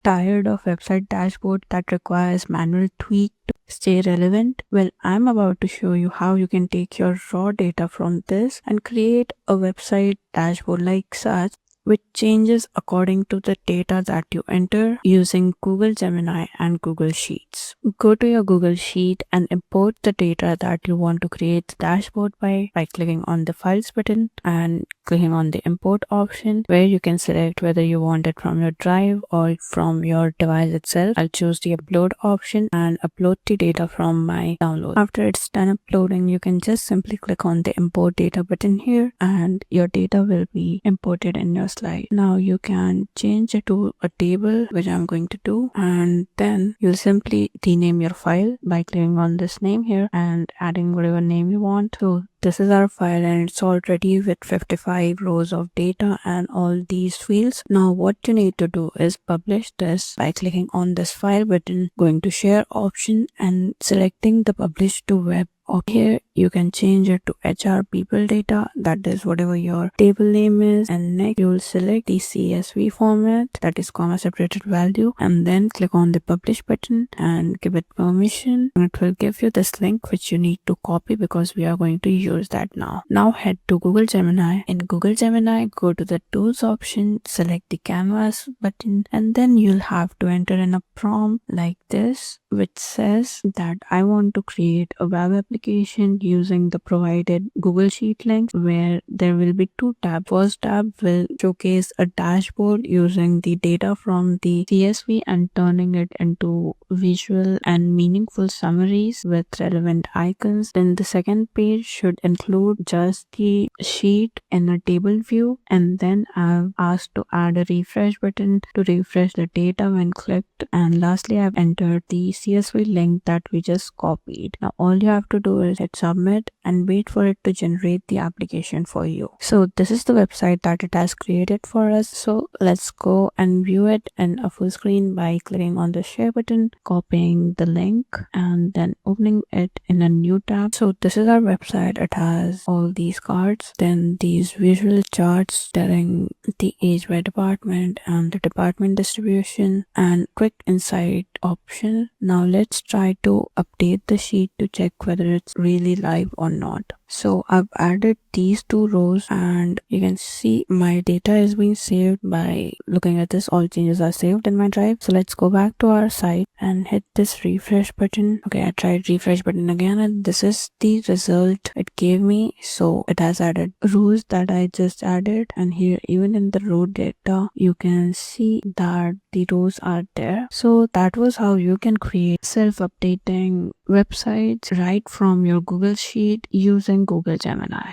Tired of website dashboard that requires manual tweak to stay relevant? Well, I'm about to show you how you can take your raw data from this and create a website dashboard like such, which changes according to the data that you enter using Google Gemini and Google Sheets. Go to your Google Sheet and import the data that you want to create the dashboard by clicking on the Files button and clicking on the Import option, where you can select whether you want it from your drive or from your device itself. I'll choose the Upload option and upload the data from my download. After it's done uploading, you can just simply click on the Import Data button here and your data will be imported in your slide. Now you can change it to a table, which I'm going to do, and then you'll simply rename your file by clicking on this name here and adding whatever name you want. So this is our file and it's already with 55 rows of data and all these fields. Now what you need to do is publish this by clicking on this file button, going to share option and selecting the publish to web. Here you can change it to HR people data, that is whatever your table name is, and next you will select the CSV format, that is comma separated value, and then click on the publish button and give it permission, and it will give you this link which you need to copy because we are going to use that now. Now head to Google Gemini. In Google Gemini, go to the tools option, select the canvas button, and then you'll have to enter in a prompt like this, which says that I want to create a web application using the provided Google Sheet links, where there will be two tabs. First tab will showcase a dashboard using the data from the CSV and turning it into visual and meaningful summaries with relevant icons. Then the second page should include just the sheet in a table view, and then I've asked to add a refresh button to refresh the data when clicked, and lastly I've entered the CSV link that we just copied. Now all you have to do is hit submit and wait for it to generate the application for you. So this is the website that it has created for us. So let's go and view it in a full screen by clicking on the share button, copying the link, and then opening it in a new tab. So this is our website. It has all these cards, then these visual charts telling the age by department and the department distribution, and quick insight option. Now let's try to update the sheet to check whether it's really live or not. So I've added these two rows and you can see my data is being saved. By looking at this, all changes are saved in my drive. So let's go back to our site and hit this refresh button. Okay, I tried refresh button again and this is the result it gave me. So it has added rows that I just added, and here even in the row data you can see that the rows are there. So that was how you can create self-updating websites right from your Google Sheet using Google Gemini.